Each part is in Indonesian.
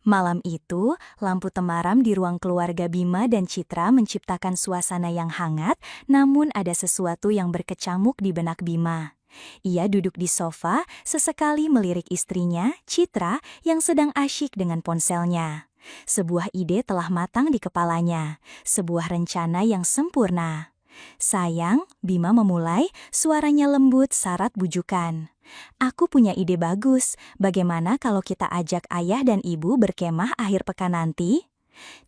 Malam itu, lampu temaram di ruang keluarga Bima dan Citra menciptakan suasana yang hangat, namun ada sesuatu yang berkecamuk di benak Bima. Ia duduk di sofa, sesekali melirik istrinya, Citra, yang sedang asyik dengan ponselnya. Sebuah ide telah matang di kepalanya, sebuah rencana yang sempurna. Sayang, Bima memulai, suaranya lembut syarat bujukan. Aku punya ide bagus, bagaimana kalau kita ajak ayah dan ibu berkemah akhir pekan nanti?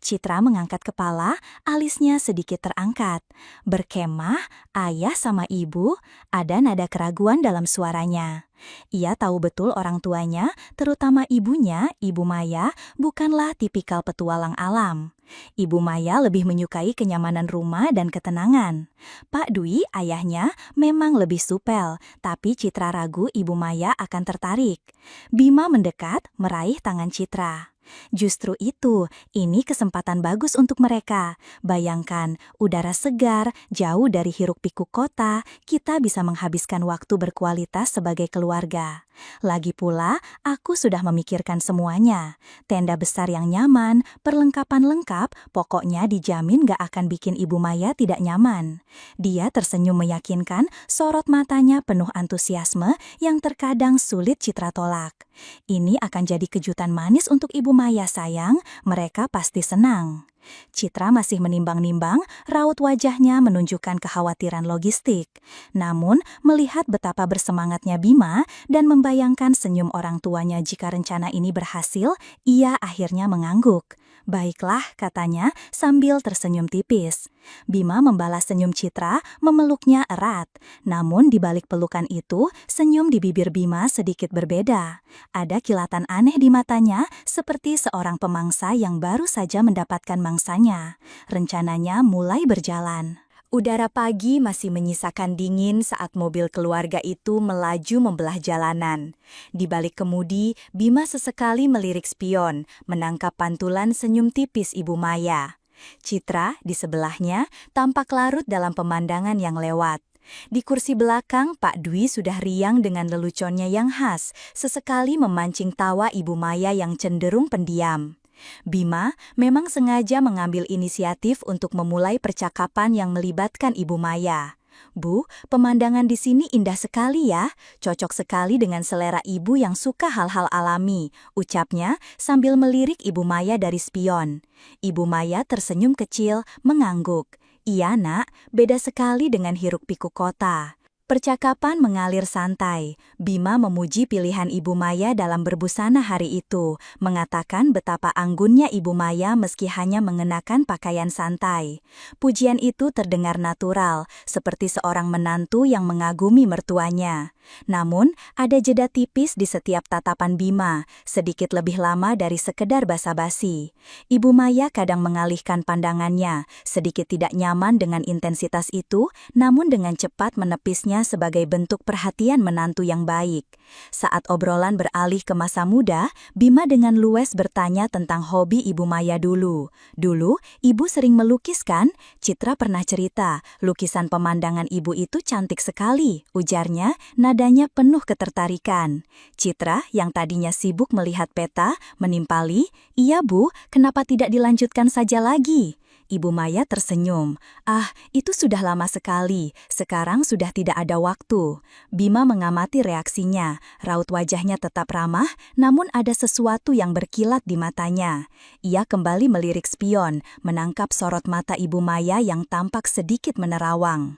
Citra mengangkat kepala, alisnya sedikit terangkat. Berkemah, ayah sama ibu, ada nada keraguan dalam suaranya. Ia tahu betul orang tuanya, terutama ibunya, Ibu Maya, bukanlah tipikal petualang alam. Ibu Maya lebih menyukai kenyamanan rumah dan ketenangan. Pak Dwi, ayahnya, memang lebih supel, tapi Citra ragu Ibu Maya akan tertarik. Bima mendekat, meraih tangan Citra. Justru itu, ini kesempatan bagus untuk mereka. Bayangkan, udara segar, jauh dari hiruk-pikuk kota, kita bisa menghabiskan waktu berkualitas sebagai keluarga. Lagi pula, aku sudah memikirkan semuanya. Tenda besar yang nyaman, perlengkapan lengkap, pokoknya dijamin gak akan bikin Ibu Maya tidak nyaman. Dia tersenyum meyakinkan, sorot matanya penuh antusiasme yang terkadang sulit Citra tolak. Ini akan jadi kejutan manis untuk Ibu Maya sayang, mereka pasti senang. Citra masih menimbang-nimbang, raut wajahnya menunjukkan kekhawatiran logistik. Namun, melihat betapa bersemangatnya Bima dan membayangkan senyum orang tuanya jika rencana ini berhasil, ia akhirnya mengangguk. Baiklah, katanya sambil tersenyum tipis. Bima membalas senyum Citra, memeluknya erat. Namun di balik pelukan itu, senyum di bibir Bima sedikit berbeda. Ada kilatan aneh di matanya, seperti seorang pemangsa yang baru saja mendapatkan mangsanya. Rencananya mulai berjalan. Udara pagi masih menyisakan dingin saat mobil keluarga itu melaju membelah jalanan. Di balik kemudi, Bima sesekali melirik spion, menangkap pantulan senyum tipis Ibu Maya. Citra, di sebelahnya, tampak larut dalam pemandangan yang lewat. Di kursi belakang, Pak Dwi sudah riang dengan leluconnya yang khas, sesekali memancing tawa Ibu Maya yang cenderung pendiam. Bima memang sengaja mengambil inisiatif untuk memulai percakapan yang melibatkan Ibu Maya. Bu, pemandangan di sini indah sekali ya, cocok sekali dengan selera ibu yang suka hal-hal alami, ucapnya sambil melirik Ibu Maya dari spion. Ibu Maya tersenyum kecil, mengangguk. Iya nak, beda sekali dengan hiruk-pikuk kota. Percakapan mengalir santai. Bima memuji pilihan Ibu Maya dalam berbusana hari itu, mengatakan betapa anggunnya Ibu Maya meski hanya mengenakan pakaian santai. Pujian itu terdengar natural, seperti seorang menantu yang mengagumi mertuanya. Namun, ada jeda tipis di setiap tatapan Bima, sedikit lebih lama dari sekedar basa-basi. Ibu Maya kadang mengalihkan pandangannya, sedikit tidak nyaman dengan intensitas itu, namun dengan cepat menepisnya sebagai bentuk perhatian menantu yang baik. Saat obrolan beralih ke masa muda, Bima dengan luwes bertanya tentang hobi Ibu Maya dulu. Dulu, ibu sering melukis kan? Citra pernah cerita, lukisan pemandangan ibu itu cantik sekali, ujarnya, nadanya penuh ketertarikan. Citra, yang tadinya sibuk melihat peta, menimpali, "Iya Bu, kenapa tidak dilanjutkan saja lagi?" Ibu Maya tersenyum. "Ah, itu sudah lama sekali. Sekarang sudah tidak ada waktu." Bima mengamati reaksinya. Raut wajahnya tetap ramah, namun ada sesuatu yang berkilat di matanya. Ia kembali melirik spion, menangkap sorot mata Ibu Maya yang tampak sedikit menerawang.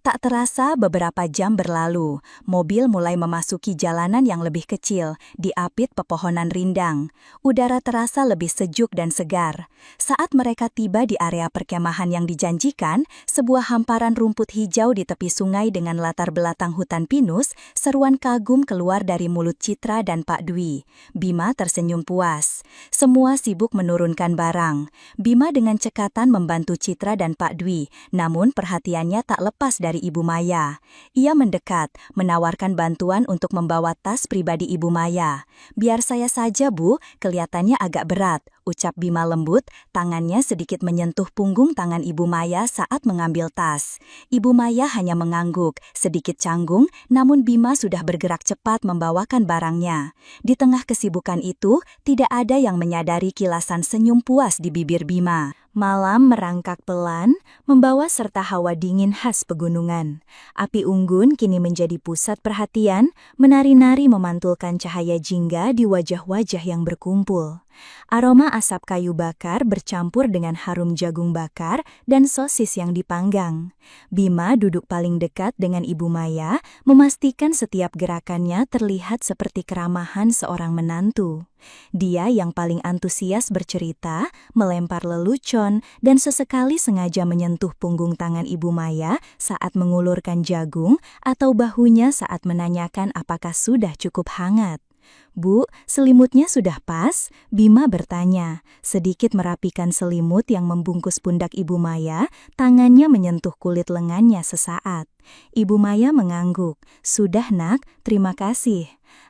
Tak terasa beberapa jam berlalu, mobil mulai memasuki jalanan yang lebih kecil, diapit pepohonan rindang. Udara terasa lebih sejuk dan segar. Saat mereka tiba di area perkemahan yang dijanjikan, sebuah hamparan rumput hijau di tepi sungai dengan latar belakang hutan pinus, seruan kagum keluar dari mulut Citra dan Pak Dwi. Bima tersenyum puas. Semua sibuk menurunkan barang. Bima dengan cekatan membantu Citra dan Pak Dwi, namun perhatiannya tak lepas lepas dari Ibu Maya. Ia mendekat, menawarkan bantuan untuk membawa tas pribadi Ibu Maya. "Biar saya saja, Bu, kelihatannya agak berat," ucap Bima lembut, tangannya sedikit menyentuh punggung tangan Ibu Maya saat mengambil tas. Ibu Maya hanya mengangguk, sedikit canggung, namun Bima sudah bergerak cepat membawakan barangnya. Di tengah kesibukan itu, tidak ada yang menyadari kilasan senyum puas di bibir Bima. Malam merangkak pelan, membawa serta hawa dingin khas pegunungan. Api unggun kini menjadi pusat perhatian, menari-nari memantulkan cahaya jingga di wajah-wajah yang berkumpul. Aroma asap kayu bakar bercampur dengan harum jagung bakar dan sosis yang dipanggang. Bima duduk paling dekat dengan Ibu Maya, memastikan setiap gerakannya terlihat seperti keramahan seorang menantu. Dia yang paling antusias bercerita, melempar lelucon, dan sesekali sengaja menyentuh punggung tangan Ibu Maya saat mengulurkan jagung atau bahunya saat menanyakan apakah sudah cukup hangat. "Bu, selimutnya sudah pas?" Bima bertanya. Sedikit merapikan selimut yang membungkus pundak Ibu Maya, tangannya menyentuh kulit lengannya sesaat. Ibu Maya mengangguk. "Sudah, Nak, terima kasih."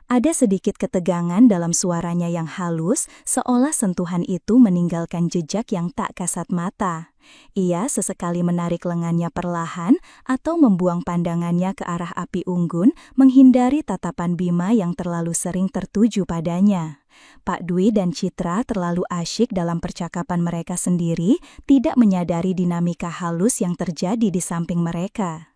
Ada sedikit ketegangan dalam suaranya yang halus, seolah sentuhan itu meninggalkan jejak yang tak kasat mata. Ia sesekali menarik lengannya perlahan atau membuang pandangannya ke arah api unggun, menghindari tatapan Bima yang terlalu sering tertuju padanya. Pak Dwi dan Citra terlalu asyik dalam percakapan mereka sendiri, tidak menyadari dinamika halus yang terjadi di samping mereka.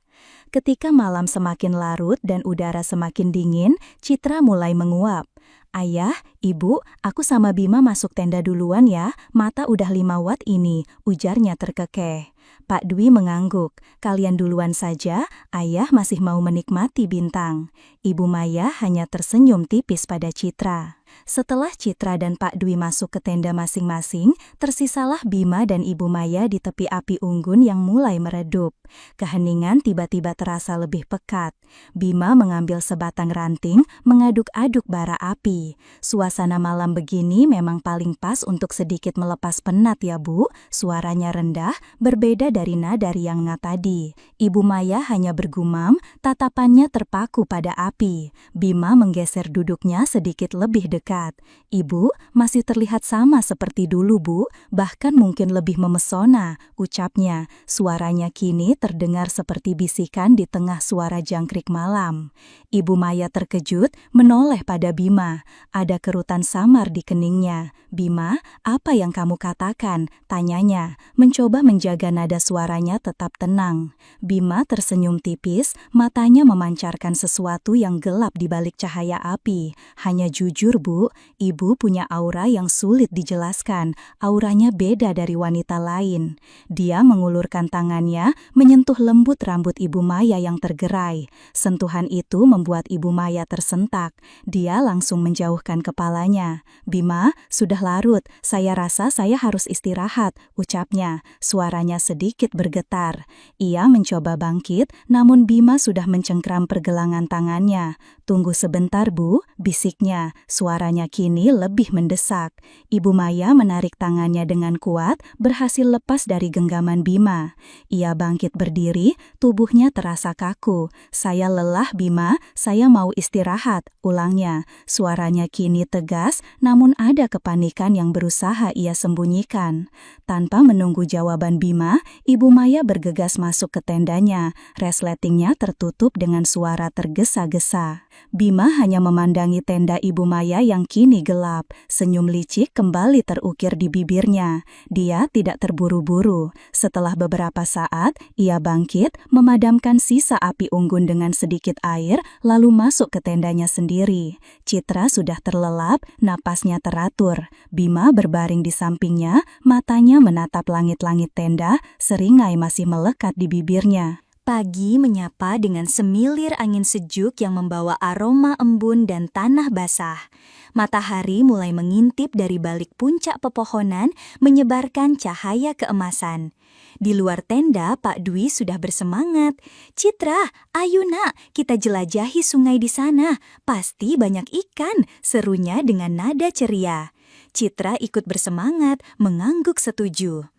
Ketika malam semakin larut dan udara semakin dingin, Citra mulai menguap. "Ayah, Ibu, aku sama Bima masuk tenda duluan ya, mata udah 5 watt ini," ujarnya terkekeh. Pak Dwi mengangguk. "Kalian duluan saja, Ayah masih mau menikmati bintang." Ibu Maya hanya tersenyum tipis pada Citra. Setelah Citra dan Pak Dwi masuk ke tenda masing-masing, tersisalah Bima dan Ibu Maya di tepi api unggun yang mulai meredup. Keheningan tiba-tiba terasa lebih pekat. Bima mengambil sebatang ranting, mengaduk-aduk bara api. "Suasana malam begini memang paling pas untuk sedikit melepas penat ya, Bu," suaranya rendah, berbeda dari nada riangnya tadi. Ibu Maya hanya bergumam, tatapannya terpaku pada api. Bima menggeser duduknya sedikit lebih dekat. "Ibu, masih terlihat sama seperti dulu, Bu, bahkan mungkin lebih memesona," ucapnya. Suaranya kini terdengar seperti bisikan di tengah suara jangkrik malam. Ibu Maya terkejut, menoleh pada Bima. Ada kerutan samar di keningnya. "Bima, apa yang kamu katakan?" tanyanya, mencoba menjaga nada suaranya tetap tenang. Bima tersenyum tipis, matanya memancarkan sesuatu yang gelap di balik cahaya api. "Hanya jujur, Bu, Ibu punya aura yang sulit dijelaskan. Auranya beda dari wanita lain." Dia mengulurkan tangannya, menyentuh lembut rambut Ibu Maya yang tergerai. Sentuhan itu membuat Ibu Maya tersentak. Dia langsung menjauhkan kepalanya. "Bima, sudah larut. Saya rasa saya harus istirahat," ucapnya. Suaranya sedikit bergetar. Ia mencoba bangkit, namun Bima sudah mencengkram pergelangan tangannya. "Tunggu sebentar, Bu," bisiknya. Suaranya kini lebih mendesak. Ibu Maya menarik tangannya dengan kuat, berhasil lepas dari genggaman Bima. Ia bangkit berdiri, tubuhnya terasa kaku. "Saya lelah, Bima, saya mau istirahat," ulangnya. Suaranya kini tegas, namun ada kepanikan yang berusaha ia sembunyikan. Tanpa menunggu jawaban Bima, Ibu Maya bergegas masuk ke tendanya. Resletingnya tertutup dengan suara tergesa-gesa. Bima hanya memandangi tenda Ibu Maya yang kini gelap. Senyum licik kembali terukir di bibirnya. Dia tidak terburu-buru. Setelah beberapa saat, ia bangkit, memadamkan sisa api unggun dengan sedikit air, lalu masuk ke tendanya sendiri. Citra sudah terlelap, napasnya teratur. Bima berbaring di sampingnya, matanya menatap langit-langit tenda, seringai masih melekat di bibirnya. Pagi menyapa dengan semilir angin sejuk yang membawa aroma embun dan tanah basah. Matahari mulai mengintip dari balik puncak pepohonan, menyebarkan cahaya keemasan. Di luar tenda, Pak Dwi sudah bersemangat. "Citra, ayo nak, kita jelajahi sungai di sana. Pasti banyak ikan," serunya dengan nada ceria. Citra ikut bersemangat, mengangguk setuju.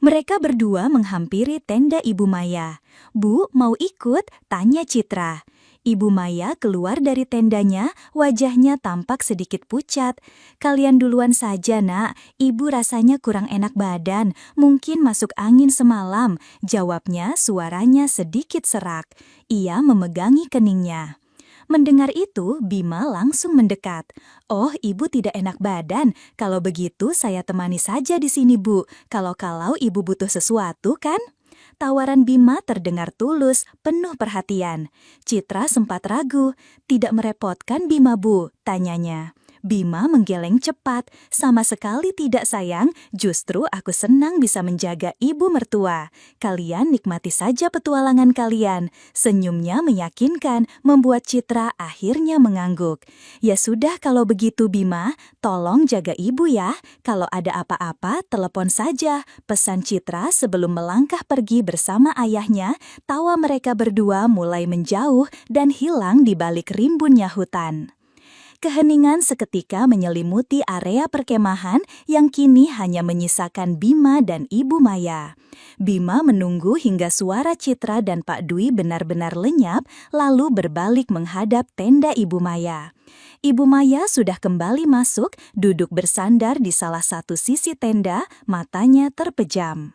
Mereka berdua menghampiri tenda Ibu Maya. "Bu, mau ikut?" tanya Citra. Ibu Maya keluar dari tendanya, wajahnya tampak sedikit pucat. "Kalian duluan saja, Nak. Ibu rasanya kurang enak badan, mungkin masuk angin semalam," jawabnya, suaranya sedikit serak. Ia memegangi keningnya. Mendengar itu, Bima langsung mendekat. "Oh, ibu tidak enak badan. Kalau begitu saya temani saja di sini, Bu. Kalau ibu butuh sesuatu kan?" Tawaran Bima terdengar tulus, penuh perhatian. Citra sempat ragu. "Tidak merepotkan Bima, Bu?" tanyanya. Bima menggeleng cepat. "Sama sekali tidak, sayang. Justru aku senang bisa menjaga ibu mertua. Kalian nikmati saja petualangan kalian." Senyumnya meyakinkan, membuat Citra akhirnya mengangguk. "Ya sudah kalau begitu Bima, tolong jaga ibu ya. Kalau ada apa-apa, telepon saja," pesan Citra sebelum melangkah pergi bersama ayahnya. Tawa mereka berdua mulai menjauh dan hilang di balik rimbunnya hutan. Keheningan seketika menyelimuti area perkemahan yang kini hanya menyisakan Bima dan Ibu Maya. Bima menunggu hingga suara Citra dan Pak Dwi benar-benar lenyap, lalu berbalik menghadap tenda Ibu Maya. Ibu Maya sudah kembali masuk, duduk bersandar di salah satu sisi tenda, matanya terpejam.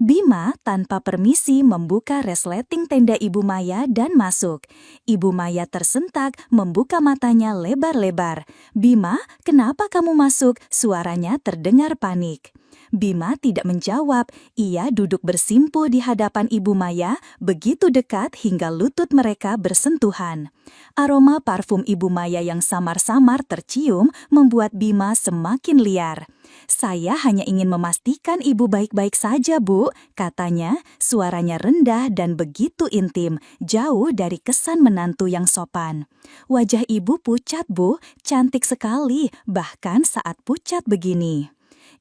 Bima tanpa permisi membuka resleting tenda Ibu Maya dan masuk. Ibu Maya tersentak, membuka matanya lebar-lebar. "Bima, kenapa kamu masuk?" Suaranya terdengar panik. Bima tidak menjawab. Ia duduk bersimpuh di hadapan Ibu Maya, begitu dekat hingga lutut mereka bersentuhan. Aroma parfum Ibu Maya yang samar-samar tercium membuat Bima semakin liar. "Saya hanya ingin memastikan ibu baik-baik saja, Bu," katanya, suaranya rendah dan begitu intim, jauh dari kesan menantu yang sopan. "Wajah ibu pucat, Bu, cantik sekali, bahkan saat pucat begini."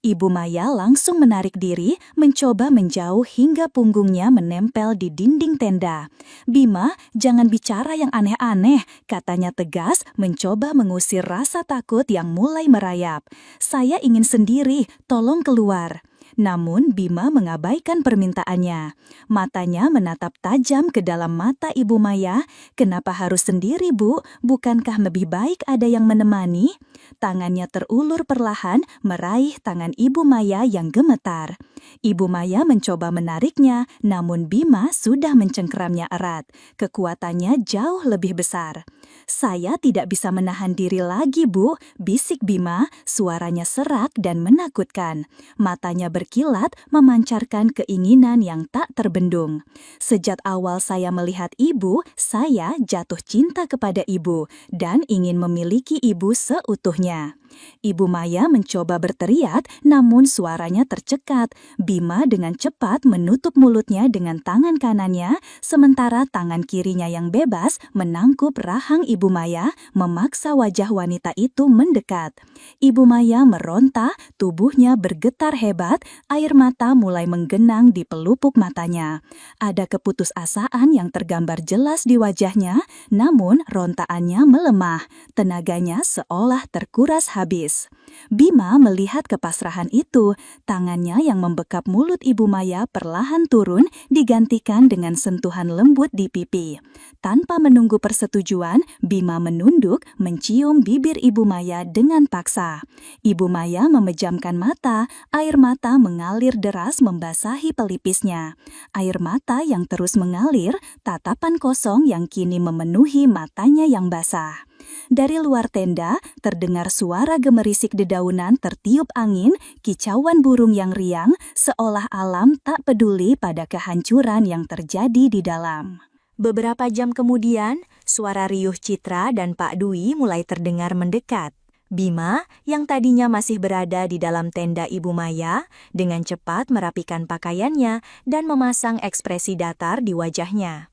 Ibu Maya langsung menarik diri, mencoba menjauh hingga punggungnya menempel di dinding tenda. "Bima, jangan bicara yang aneh-aneh," katanya tegas, mencoba mengusir rasa takut yang mulai merayap. "Saya ingin sendiri, tolong keluar." Namun Bima mengabaikan permintaannya. Matanya menatap tajam ke dalam mata Ibu Maya. "Kenapa harus sendiri, Bu? Bukankah lebih baik ada yang menemani?" Tangannya terulur perlahan meraih tangan Ibu Maya yang gemetar. Ibu Maya mencoba menariknya, namun Bima sudah mencengkeramnya erat. Kekuatannya jauh lebih besar. "Saya tidak bisa menahan diri lagi, Bu," bisik Bima, suaranya serak dan menakutkan. Matanya berkilat memancarkan keinginan yang tak terbendung. "Sejak awal saya melihat ibu, saya jatuh cinta kepada ibu dan ingin memiliki ibu seutuhnya." Ibu Maya mencoba berteriak, namun suaranya tercekat. Bima dengan cepat menutup mulutnya dengan tangan kanannya, sementara tangan kirinya yang bebas menangkup rahang Ibu Maya, memaksa wajah wanita itu mendekat. Ibu Maya meronta, tubuhnya bergetar hebat, air mata mulai menggenang di pelupuk matanya. Ada keputusasaan yang tergambar jelas di wajahnya, namun rontaannya melemah, tenaganya seolah terkuras habis. Bima melihat kepasrahan itu, tangannya yang membekap mulut Ibu Maya perlahan turun digantikan dengan sentuhan lembut di pipi. Tanpa menunggu persetujuan, Bima menunduk mencium bibir Ibu Maya dengan paksa. Ibu Maya memejamkan mata, air mata mengalir deras membasahi pelipisnya. Air mata yang terus mengalir, tatapan kosong yang kini memenuhi matanya yang basah. Dari luar tenda, terdengar suara gemerisik dedaunan tertiup angin, kicauan burung yang riang, seolah alam tak peduli pada kehancuran yang terjadi di dalam. Beberapa jam kemudian, suara riuh Citra dan Pak Dwi mulai terdengar mendekat. Bima, yang tadinya masih berada di dalam tenda Ibu Maya, dengan cepat merapikan pakaiannya dan memasang ekspresi datar di wajahnya.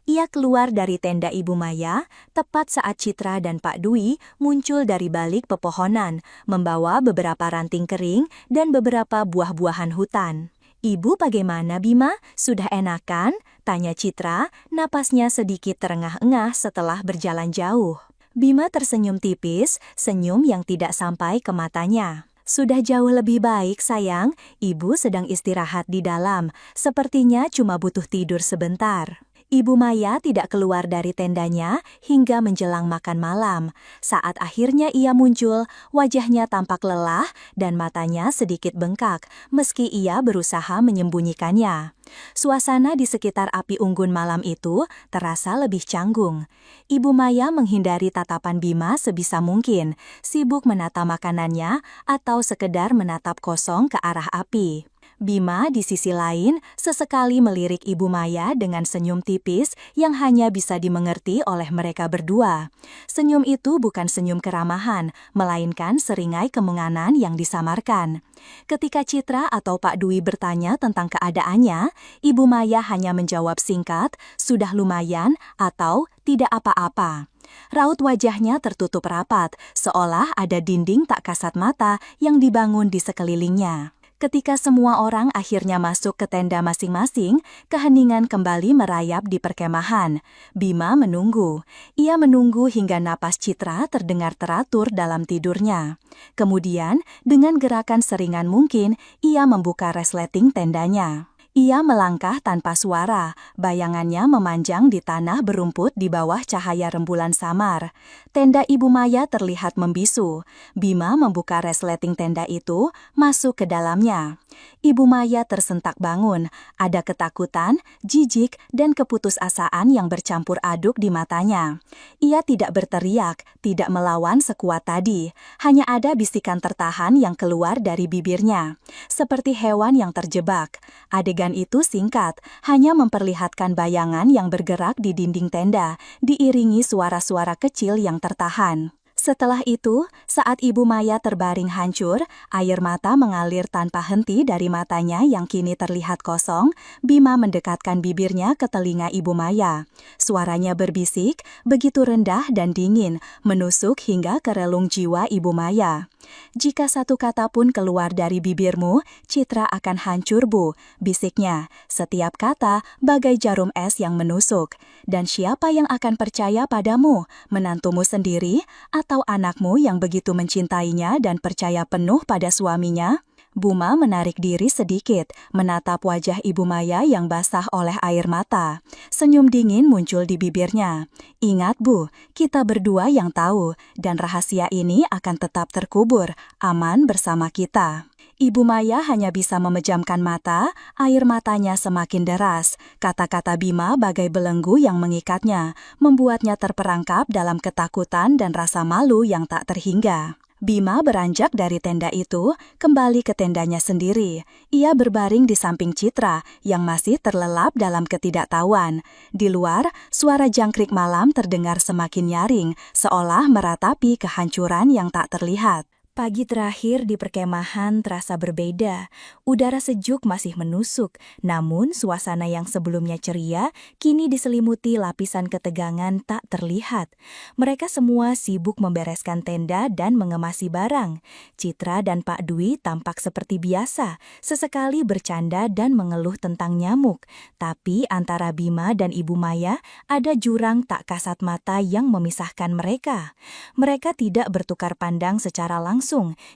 Ia keluar dari tenda Ibu Maya tepat saat Citra dan Pak Dwi muncul dari balik pepohonan, membawa beberapa ranting kering dan beberapa buah-buahan hutan. "Ibu bagaimana, Bima? Sudah enakan?" tanya Citra, napasnya sedikit terengah-engah setelah berjalan jauh. Bima tersenyum tipis, senyum yang tidak sampai ke matanya. Sudah jauh lebih baik, sayang. Ibu sedang istirahat di dalam. Sepertinya cuma butuh tidur sebentar. Ibu Maya tidak keluar dari tendanya hingga menjelang makan malam. Saat akhirnya ia muncul, wajahnya tampak lelah dan matanya sedikit bengkak, meski ia berusaha menyembunyikannya. Suasana di sekitar api unggun malam itu terasa lebih canggung. Ibu Maya menghindari tatapan Bima sebisa mungkin, sibuk menata makanannya atau sekedar menatap kosong ke arah api. Bima di sisi lain sesekali melirik Ibu Maya dengan senyum tipis yang hanya bisa dimengerti oleh mereka berdua. Senyum itu bukan senyum keramahan, melainkan seringai kemenganan yang disamarkan. Ketika Citra atau Pak Dwi bertanya tentang keadaannya, Ibu Maya hanya menjawab singkat, "Sudah lumayan," atau "Tidak apa-apa." Raut wajahnya tertutup rapat, seolah ada dinding tak kasat mata yang dibangun di sekelilingnya. Ketika semua orang akhirnya masuk ke tenda masing-masing, keheningan kembali merayap di perkemahan. Bima menunggu. Ia menunggu hingga napas Citra terdengar teratur dalam tidurnya. Kemudian, dengan gerakan seringan mungkin, ia membuka resleting tendanya. Ia melangkah tanpa suara, bayangannya memanjang di tanah berumput di bawah cahaya rembulan samar. Tenda Ibu Maya terlihat membisu. Bima membuka resleting tenda itu, masuk ke dalamnya. Ibu Maya tersentak bangun, ada ketakutan, jijik, dan keputusasaan yang bercampur aduk di matanya. Ia tidak berteriak, tidak melawan sekuat tadi, hanya ada bisikan tertahan yang keluar dari bibirnya, seperti hewan yang terjebak. Adegan itu singkat, hanya memperlihatkan bayangan yang bergerak di dinding tenda, diiringi suara-suara kecil yang tertahan. Setelah itu, saat Ibu Maya terbaring hancur, air mata mengalir tanpa henti dari matanya yang kini terlihat kosong. Bima mendekatkan bibirnya ke telinga Ibu Maya. Suaranya berbisik, begitu rendah dan dingin, menusuk hingga ke relung jiwa Ibu Maya. "Jika satu kata pun keluar dari bibirmu, Citra akan hancur, Bu," bisiknya. "Setiap kata bagai jarum es yang menusuk. Dan siapa yang akan percaya padamu? Menantumu sendiri atau anakmu yang begitu mencintainya dan percaya penuh pada suaminya?" Buma menarik diri sedikit, menatap wajah Ibu Maya yang basah oleh air mata. Senyum dingin muncul di bibirnya. "Ingat, Bu, kita berdua yang tahu, dan rahasia ini akan tetap terkubur, aman bersama kita." Ibu Maya hanya bisa memejamkan mata, air matanya semakin deras. Kata-kata Bima bagai belenggu yang mengikatnya, membuatnya terperangkap dalam ketakutan dan rasa malu yang tak terhingga. Bima beranjak dari tenda itu, kembali ke tendanya sendiri. Ia berbaring di samping Citra, yang masih terlelap dalam ketidaktahuan. Di luar, suara jangkrik malam terdengar semakin nyaring, seolah meratapi kehancuran yang tak terlihat. Pagi terakhir di perkemahan terasa berbeda. Udara sejuk masih menusuk, namun suasana yang sebelumnya ceria kini diselimuti lapisan ketegangan tak terlihat. Mereka semua sibuk membereskan tenda dan mengemasi barang. Citra dan Pak Dwi tampak seperti biasa, sesekali bercanda dan mengeluh tentang nyamuk. Tapi antara Bima dan Ibu Maya ada jurang tak kasat mata yang memisahkan mereka. Mereka tidak bertukar pandang secara langsung.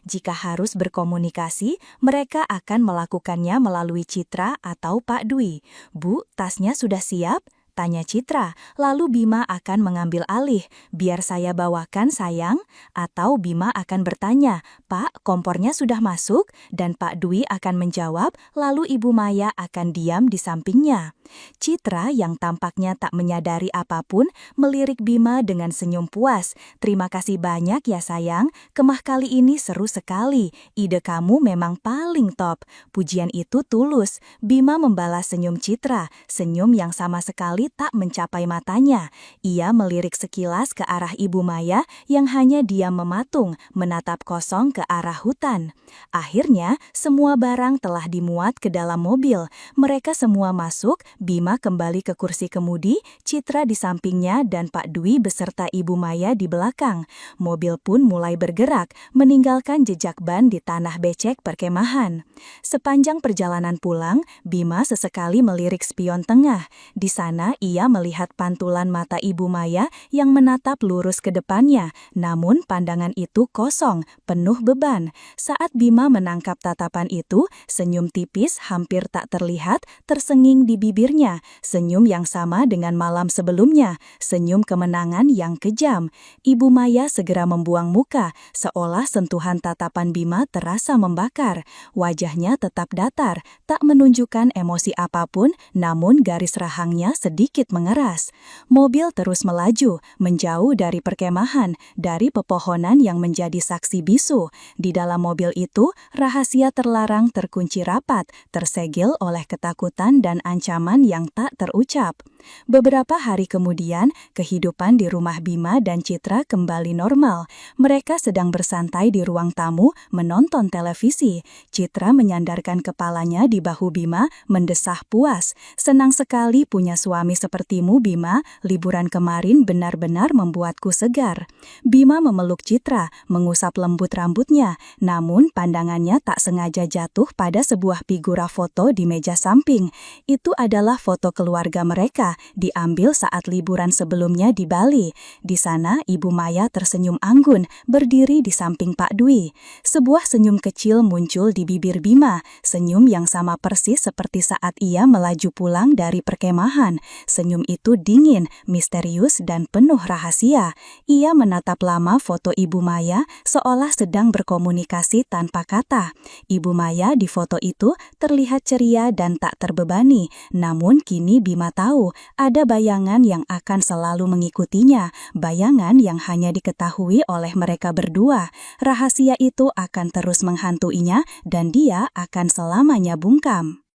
Jika harus berkomunikasi, mereka akan melakukannya melalui Citra atau Pak Dwi. "Bu, tasnya sudah siap?" tanya Citra, lalu Bima akan mengambil alih. "Biar saya bawakan, sayang." Atau Bima akan bertanya, "Pak, kompornya sudah masuk?" Dan Pak Dwi akan menjawab, lalu Ibu Maya akan diam di sampingnya. Citra yang tampaknya tak menyadari apapun, melirik Bima dengan senyum puas. "Terima kasih banyak ya sayang, kemah kali ini seru sekali. Ide kamu memang paling top." Pujian itu tulus. Bima membalas senyum Citra, senyum yang sama sekali tak mencapai matanya. Ia melirik sekilas ke arah Ibu Maya yang hanya diam mematung, menatap kosong ke arah hutan. Akhirnya, semua barang telah dimuat ke dalam mobil. Mereka semua masuk, Bima kembali ke kursi kemudi, Citra di sampingnya dan Pak Dwi beserta Ibu Maya di belakang. Mobil pun mulai bergerak, meninggalkan jejak ban di tanah becek perkemahan. Sepanjang perjalanan pulang, Bima sesekali melirik spion tengah. Di sana ia melihat pantulan mata Ibu Maya yang menatap lurus ke depannya, namun pandangan itu kosong, penuh beban. Saat Bima menangkap tatapan itu, senyum tipis hampir tak terlihat tersenging di bibirnya, senyum yang sama dengan malam sebelumnya, senyum kemenangan yang kejam. Ibu Maya segera membuang muka, seolah sentuhan tatapan Bima terasa membakar. Wajahnya tetap datar, tak menunjukkan emosi apapun, namun garis rahangnya sedikit mengeras. Mobil terus melaju, menjauh dari perkemahan, dari pepohonan yang menjadi saksi bisu. Di dalam mobil itu, rahasia terlarang terkunci rapat, tersegel oleh ketakutan dan ancaman yang tak terucap. Beberapa hari kemudian, kehidupan di rumah Bima dan Citra kembali normal. Mereka sedang bersantai di ruang tamu, menonton televisi. Citra menyandarkan kepalanya di bahu Bima, mendesah puas. Senang sekali punya suami sepertimu, Bima. Liburan kemarin benar-benar membuatku segar. Bima memeluk Citra, mengusap lembut rambutnya. Namun pandangannya tak sengaja jatuh pada sebuah figura foto di meja samping. Itu adalah foto keluarga mereka, diambil saat liburan sebelumnya di Bali. Di sana, Ibu Maya tersenyum anggun, berdiri di samping Pak Dwi. Sebuah senyum kecil muncul di bibir Bima, senyum yang sama persis seperti saat ia melaju pulang dari perkemahan. Senyum itu dingin, misterius, dan penuh rahasia. Ia menatap lama foto Ibu Maya, seolah sedang berkomunikasi tanpa kata. Ibu Maya di foto itu terlihat ceria dan tak terbebani, namun kini Bima tahu, ada bayangan yang akan selalu mengikutinya, bayangan yang hanya diketahui oleh mereka berdua. Rahasia itu akan terus menghantuinya dan dia akan selamanya bungkam.